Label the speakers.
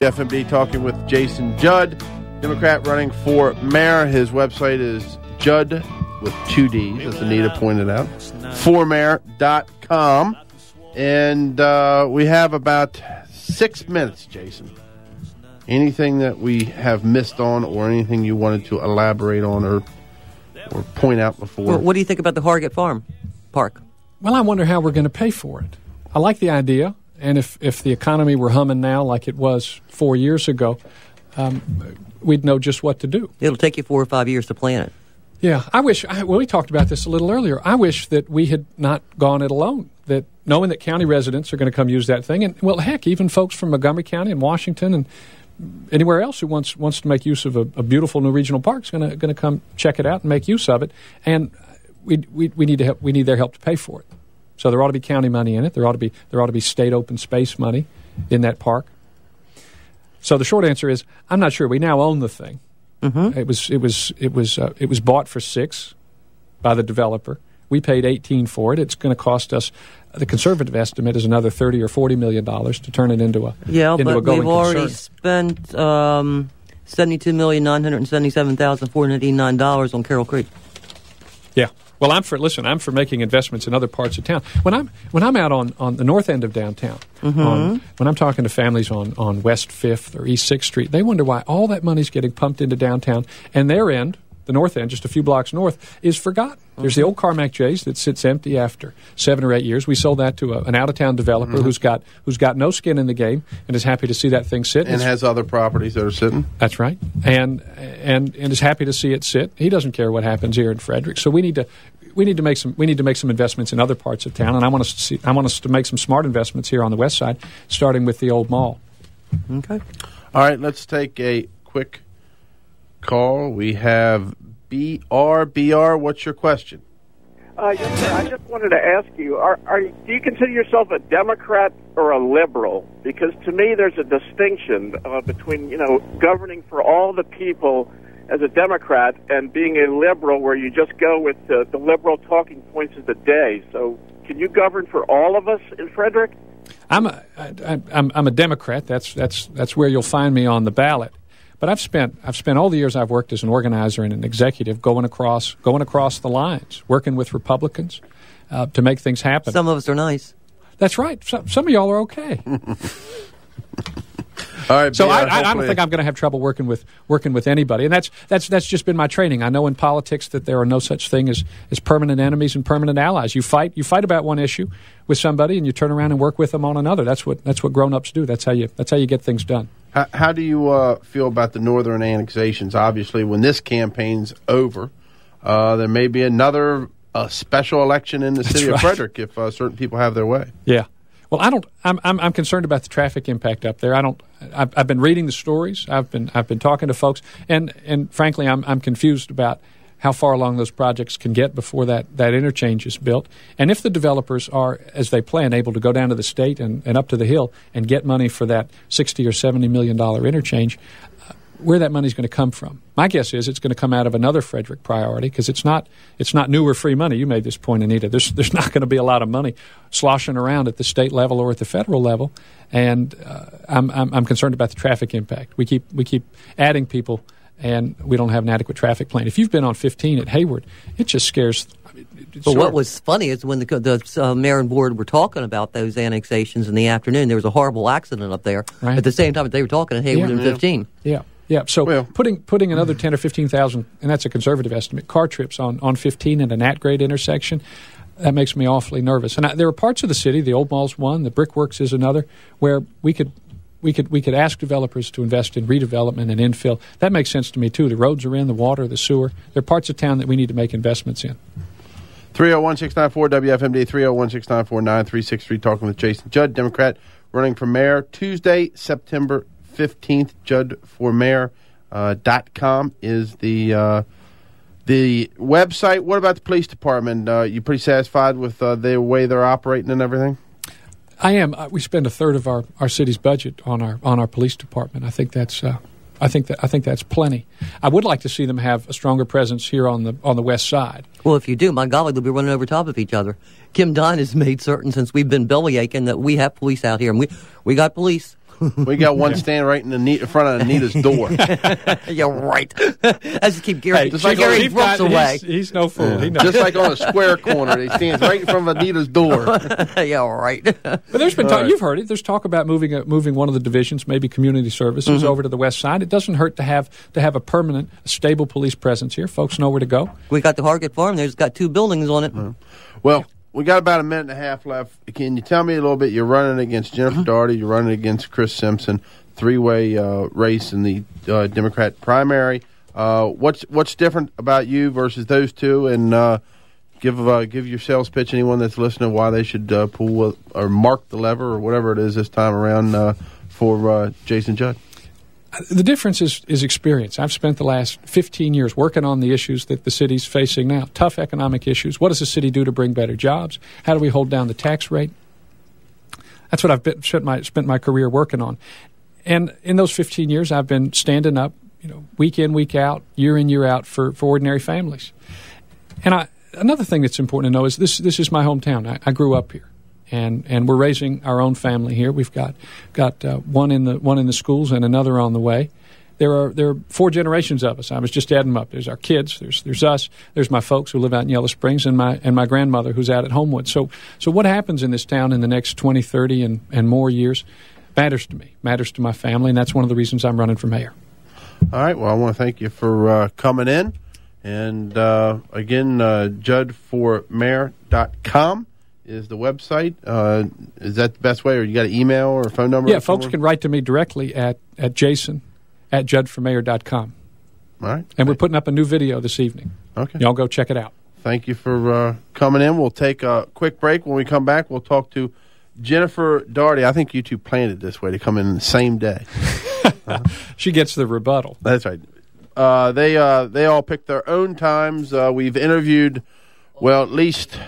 Speaker 1: FMD talking with Jason Judd, Democrat running for mayor. His website is Judd with two D's, as Anita pointed out, formayor.com. And we have about 6 minutes, Jason. Anything that we have missed on or anything you wanted to elaborate on or point out before?
Speaker 2: Well, what do you think about the Hargett Farm Park?
Speaker 3: Well, I wonder how we're going to pay for it. I like the idea. And if the economy were humming now like it was 4 years ago, we'd know just what to do.
Speaker 2: It'll take you 4 or 5 years to plan it.
Speaker 3: Yeah, we talked about this a little earlier. I wish that we had not gone it alone, that knowing that county residents are going to come use that thing, and, well, heck, even folks from Montgomery County and Washington and anywhere else who wants to make use of a beautiful new regional park is going to come check it out and make use of it. And we need their help to pay for it. So there ought to be county money in it. There ought to be state open space money in that park. So the short answer is, I'm not sure. We now own the thing. Mm-hmm. It was bought for $6 by the developer. We paid $18 for it. It's going to cost us. The conservative estimate is another $30 or $40 million to turn it into a
Speaker 2: going concern.
Speaker 3: But
Speaker 2: we've already spent $72,977,489 on Carroll Creek.
Speaker 3: Yeah. Well, I'm for making investments in other parts of town. When I'm out on the north end of downtown, when I'm talking to families on West 5th or East 6th Street, they wonder why all that money's getting pumped into downtown, and their end, the north end, just a few blocks north, is forgotten. There's the old Carmack J's that sits empty after 7 or 8 years. We sold that to an out-of-town developer who's got no skin in the game and is happy to see that thing sit.
Speaker 1: And has other properties that are sitting.
Speaker 3: That's right. And is happy to see it sit. He doesn't care what happens here in Frederick. So we need to make some investments in other parts of town, and I want us to make some smart investments here on the west side, starting with the old mall.
Speaker 2: Okay.
Speaker 1: All right, let's take a quick call. We have BR. What's your question?
Speaker 4: Yes, sir. I just wanted to ask you: do you consider yourself a Democrat or a liberal? Because to me, there's a distinction between governing for all the people as a Democrat and being a liberal, where you just go with the liberal talking points of the day. So, can you govern for all of us in Frederick?
Speaker 3: I'm a Democrat. That's where you'll find me on the ballot. But I've spent all the years I've worked as an organizer and an executive going across the lines, working with Republicans to make things happen.
Speaker 2: Some of us are nice.
Speaker 3: That's right. Some of y'all are okay.
Speaker 1: All right,
Speaker 3: so I don't think I'm going to have trouble working with anybody, and that's just been my training. I know in politics that there are no such thing as permanent enemies and permanent allies. You fight about one issue with somebody, and you turn around and work with them on another. That's what grown-ups do. That's how you get things done.
Speaker 1: How do you feel about the northern annexations? Obviously, when this campaign's over, there may be another special election in the city of Frederick if certain people have their way.
Speaker 3: Yeah. Well, I'm concerned about the traffic impact up there. I've been reading the stories. I've been talking to folks, and frankly, I'm confused about how far along those projects can get before that interchange is built. And if the developers are, as they plan, able to go down to the state and up to the hill and get money for that $60 or $70 million interchange, where that money is going to come from? My guess is it's going to come out of another Frederick priority, because it's not new or free money. You made this point, Anita. There's not going to be a lot of money sloshing around at the state level or at the federal level, and I'm concerned about the traffic impact. We keep adding people, and we don't have an adequate traffic plan. If you've been on 15 at Hayward, it just scares.
Speaker 2: But what was funny is when the mayor and board were talking about those annexations in the afternoon, there was a horrible accident up there at the same time that they were talking at Hayward and 15.
Speaker 3: Yeah. Yeah, so putting another 10 or 15,000, and that's a conservative estimate, car trips on 15 at an at-grade intersection, that makes me awfully nervous. And there are parts of the city, the Old Mall's one, the Brickworks is another, where we could ask developers to invest in redevelopment and infill. That makes sense to me, too. The roads are in, the water, the sewer. There are parts of town that we need to make investments in.
Speaker 1: 301-694-WFMD, 301-694-9363, talking with Jason Judd, Democrat, running for mayor Tuesday, September 15th. JuddForMayor.com is the website. What about the police department? You pretty satisfied with the way they're operating and everything?
Speaker 3: I am. We spend a third of our city's budget on our police department. I think that's plenty. I would like to see them have a stronger presence here on the west side.
Speaker 2: Well, if you do, my golly, they'll be running over top of each other. Kim Dunn has made certain, since we've been bellyaching, that we have police out here, and we got police.
Speaker 1: We got one standing right in front of Anita's door.
Speaker 2: You're right. I just keep Gary,
Speaker 3: Hey,
Speaker 2: Gary Brooks away.
Speaker 3: He's no fool. He knows.
Speaker 1: Just like on a square corner, he stands right in front of Anita's door.
Speaker 2: You're right.
Speaker 3: But there's been talk, you've heard it. There's talk about moving one of the divisions, maybe community services, over to the west side. It doesn't hurt to have a permanent, stable police presence here. Folks know where to go.
Speaker 2: We got the Hargett Farm. There's got 2 buildings on it.
Speaker 1: Well, we got about a minute and a half left. Can you tell me a little bit? You're running against Jennifer Doherty. You're running against Chris Simpson. 3-way race in the Democrat primary. What's different about you versus those two? And give your sales pitch, anyone that's listening, why they should pull or mark the lever or whatever it is this time around for Jason Judd.
Speaker 3: The difference is experience. I've spent the last 15 years working on the issues that the city's facing now. Tough economic issues. What does the city do to bring better jobs? How do we hold down the tax rate? That's what I've spent my career working on. And in those 15 years, I've been standing up, week in, week out, year in, year out for ordinary families. And another thing that's important to know is this is my hometown. I grew up here. And we're raising our own family here. We've got one in the schools and another on the way. There are 4 generations of us. I was just adding them up. There's our kids. There's us. There's my folks who live out in Yellow Springs, and my grandmother who's out at Homewood. So what happens in this town in the next 20, 30, and more years matters to me. Matters to my family, and that's one of the reasons I'm running for mayor.
Speaker 1: All right. Well, I want to thank you for coming in, and again, juddformayor.com. is the website. Is that the best way, or you got an email or a phone number?
Speaker 3: Yeah, folks can write to me directly at jason@juddformayor.com.
Speaker 1: All right.
Speaker 3: And we're putting up a new video this evening.
Speaker 1: Okay.
Speaker 3: Y'all go check it out.
Speaker 1: Thank you for coming in. We'll take a quick break. When we come back, we'll talk to Jennifer Doherty. I think you two planned it this way to come in the same day.
Speaker 3: She gets the rebuttal.
Speaker 1: That's right. They all picked their own times. We've interviewed, well, at least